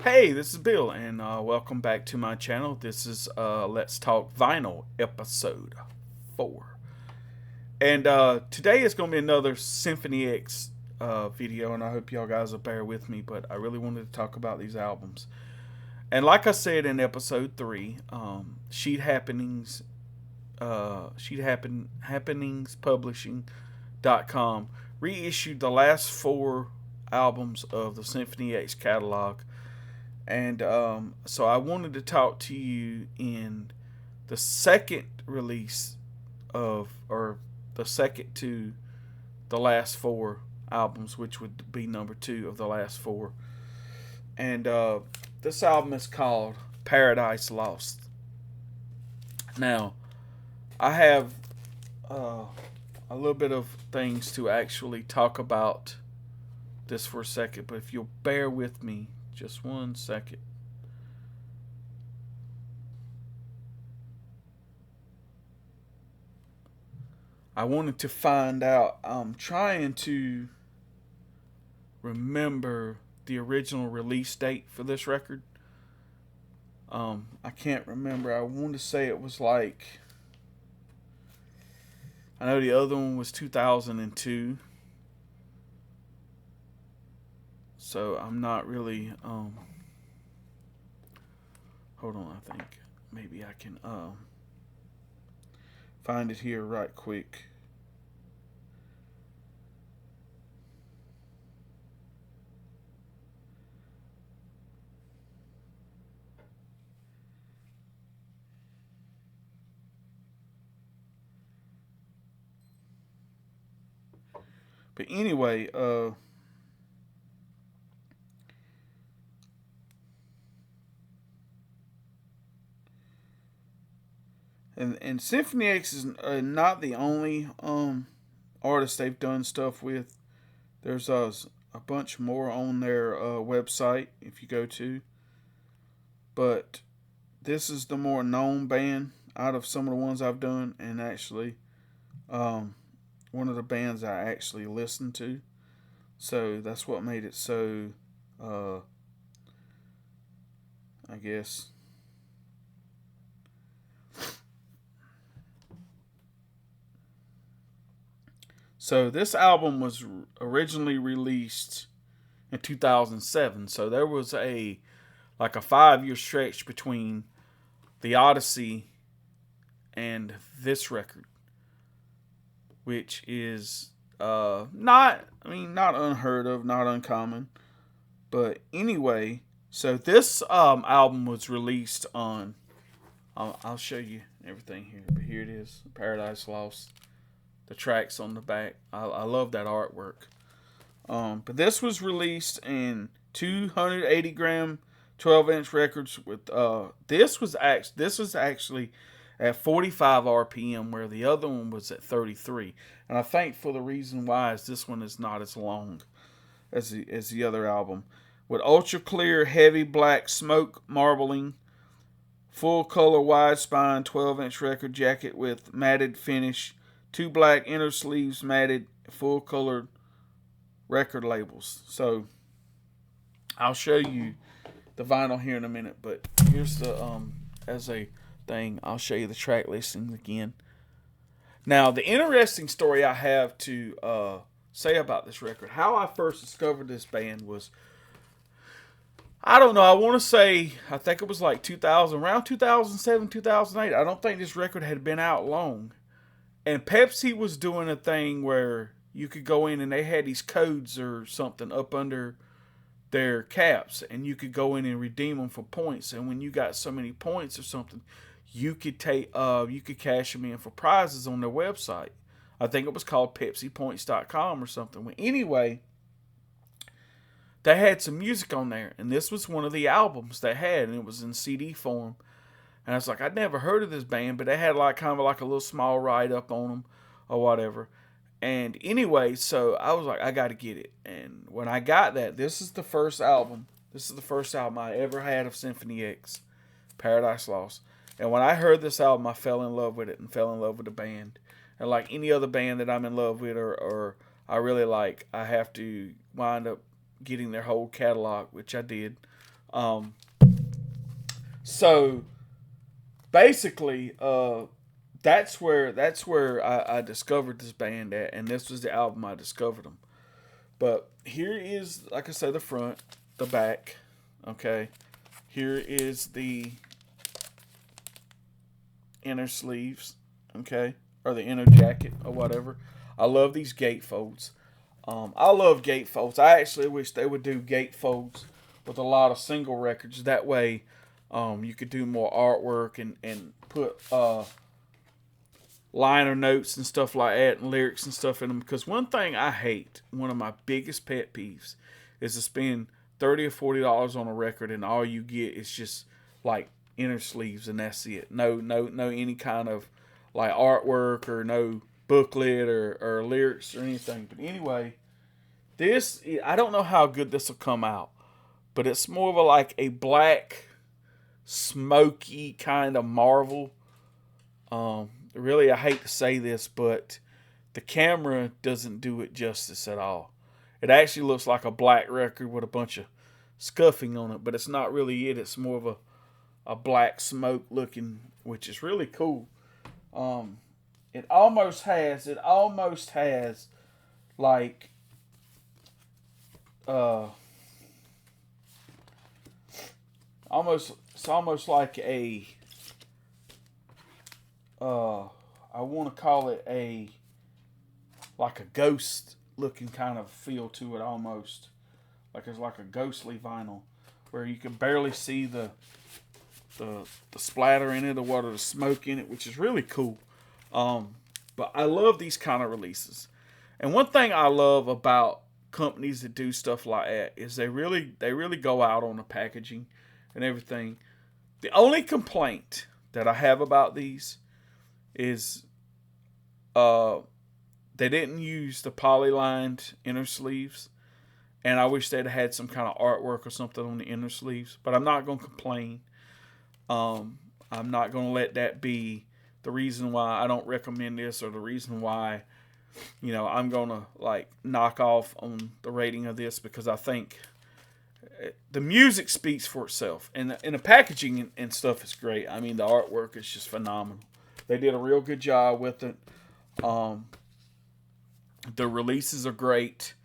Hey, this is Bill, and welcome back to my channel. This is Let's Talk Vinyl episode 4. And today is going to be another Symphony X video, and I hope y'all guys will bear with me, but I really wanted to talk about these albums. And like I said in episode 3, Happenings Publishing.com reissued the last 4 albums of the Symphony X catalog, and so I wanted to talk to you in the second release or the second to the last 4 albums, which would be number 2 of the last 4. And this album is called Paradise Lost. Now, I have uh, a little bit of things to actually talk about this for a second, but if you'll bear with me just one second. I wanted to find out. I'm trying to remember the original release date for this record. I can't remember. I want to say it was like. I know the other one was 2002. So I'm not really. Hold on, I think maybe I can find it here right quick. But anyway, and Symphony X is not the only artist they've done stuff with. There's a bunch more on their website if you go to, but this is the more known band out of some of the ones I've done, and actually, um, one of the bands I actually listened to. So that's what made it so, uh, I guess. So this album was originally released in 2007. So there was a 5-year stretch between the Odyssey and this record, which is not unheard of, not uncommon. But anyway, so this album was released on. I'll show you everything here, but here it is, Paradise Lost. The tracks on the back. I love that artwork. But this was released in 280 gram 12-inch records with this was actually at 45 RPM, where the other one was at 33. And I think for the reason why is this one is not as long as the other album. With ultra clear, heavy black smoke marbling, full color wide spine 12-inch record jacket with matted finish, 2 black inner sleeves matted, full colored record labels. So I'll show you the vinyl here in a minute, but here's the as a thing, I'll show you the track listings again. Now, the interesting story I have to say about this record, how I first discovered this band was, I don't know, I want to say, I think it was like 2000, around 2007, 2008. I don't think this record had been out long. And Pepsi was doing a thing where you could go in and they had these codes or something up under their caps, and you could go in and redeem them for points. And when you got so many points or something, you could cash them in for prizes on their website. I think it was called PepsiPoints.com or something. Well, anyway, they had some music on there, and this was one of the albums they had, and it was in CD form. And I was like, I'd never heard of this band, but they had like kind of like a little small write up on them or whatever. And anyway, so I was like, I got to get it. And when I got that, this is the first album. This is the first album I ever had of Symphony X, Paradise Lost. And when I heard this album, I fell in love with it and fell in love with the band. And like any other band that I'm in love with or I really like, I have to wind up getting their whole catalog, which I did. Um, so basically, that's where I discovered this band at, and this was the album I discovered them. But here is, like I said, the front, the back. Okay, here is the inner sleeves. Okay, or the inner jacket or whatever. I love these gatefolds. I love gatefolds. I actually wish they would do gatefolds with a lot of single records. That way, you could do more artwork and put liner notes and stuff like that and lyrics and stuff in them. Because one thing I hate, one of my biggest pet peeves, is to spend $30 or $40 on a record and all you get is just like inner sleeves and that's it. No any kind of like artwork or no booklet or lyrics or anything. But anyway, this, I don't know how good this will come out, but it's more of a black smoky kind of marvel. Really, I hate to say this, but the camera doesn't do it justice at all. It actually looks like a black record with a bunch of scuffing on it, but it's not really it. It's more of a black smoke looking, which is really cool. It almost has like it's almost like a I want to call it like a ghost looking kind of feel to it, almost like it's like a ghostly vinyl where you can barely see the splatter in it or what, or the smoke in it, which is really cool. But I love these kind of releases. And one thing I love about companies that do stuff like that is they really go out on the packaging and everything. The only complaint that I have about these is they didn't use the poly-lined inner sleeves, and I wish they'd had some kind of artwork or something on the inner sleeves. But I'm not going to complain. I'm not going to let that be the reason why I don't recommend this, or the reason why, I'm going to knock off on the rating of this, because I think the music speaks for itself, and the packaging and stuff is great. I mean, the artwork is just phenomenal. They did a real good job with it. The releases are great,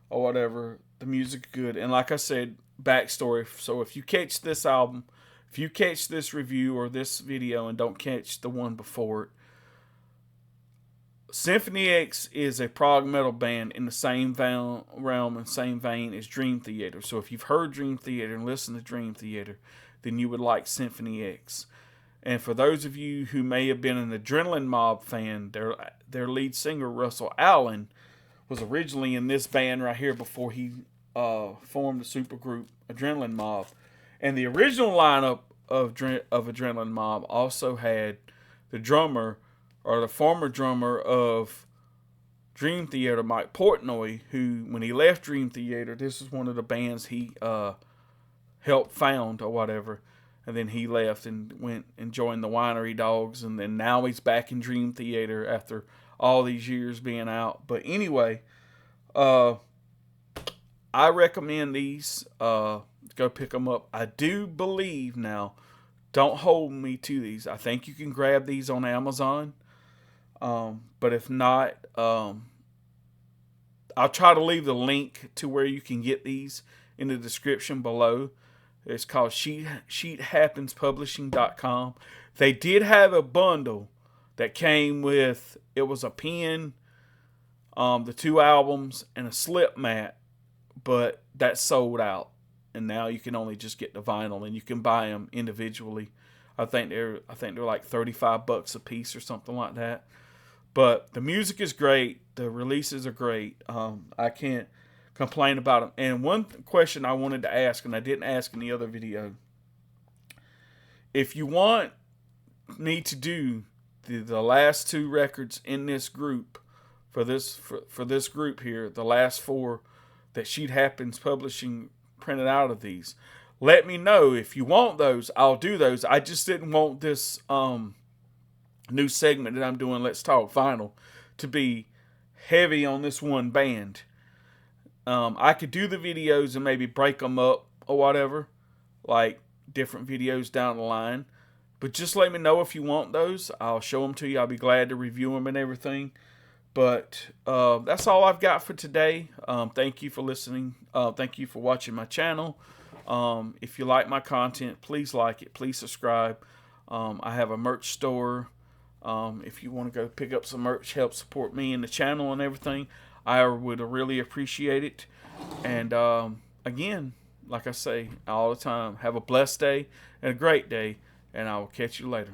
or whatever. The music is good, and like I said, backstory. So if you catch this album, if you catch this review or this video and don't catch the one before it, Symphony X is a prog metal band in the same realm and same vein as Dream Theater. So if you've heard Dream Theater and listened to Dream Theater, then you would like Symphony X. And for those of you who may have been an Adrenaline Mob fan, their lead singer, Russell Allen, was originally in this band right here before he formed the supergroup Adrenaline Mob. And the original lineup of Adrenaline Mob also had the drummer, or the former drummer of Dream Theater, Mike Portnoy, who, when he left Dream Theater, this is one of the bands he helped found or whatever. And then he left and went and joined the Winery Dogs. And then now he's back in Dream Theater after all these years being out. But anyway, I recommend these. Go pick them up. I do believe now, don't hold me to these, I think you can grab these on Amazon. But if not, I'll try to leave the link to where you can get these in the description below. It's called sheethappenspublishing.com. They did have a bundle that came with, it was a pen, the 2 albums, and a slip mat, but that sold out. And now you can only just get the vinyl, and you can buy them individually. I think they're like $35 a piece or something like that. But the music is great. The releases are great. I can't complain about them. And one question I wanted to ask, and I didn't ask in the other video, if you want me to do the last 2 records in this group, for this group here, the last 4 that Sheet Happens Publishing printed out of these, let me know. If you want those, I'll do those. I just didn't want this new segment that I'm doing, Let's Talk Vinyl, to be heavy on this one band. I could do the videos and maybe break them up or whatever, like different videos down the line. But just let me know if you want those. I'll show them to you. I'll be glad to review them and everything. But that's all I've got for today. Thank you for listening. Thank you for watching my channel. If you like my content, please like it. Please subscribe. I have a merch store. If you want to go pick up some merch, help support me and the channel and everything, I would really appreciate it. And again, like I say all the time, have a blessed day and a great day, and I will catch you later.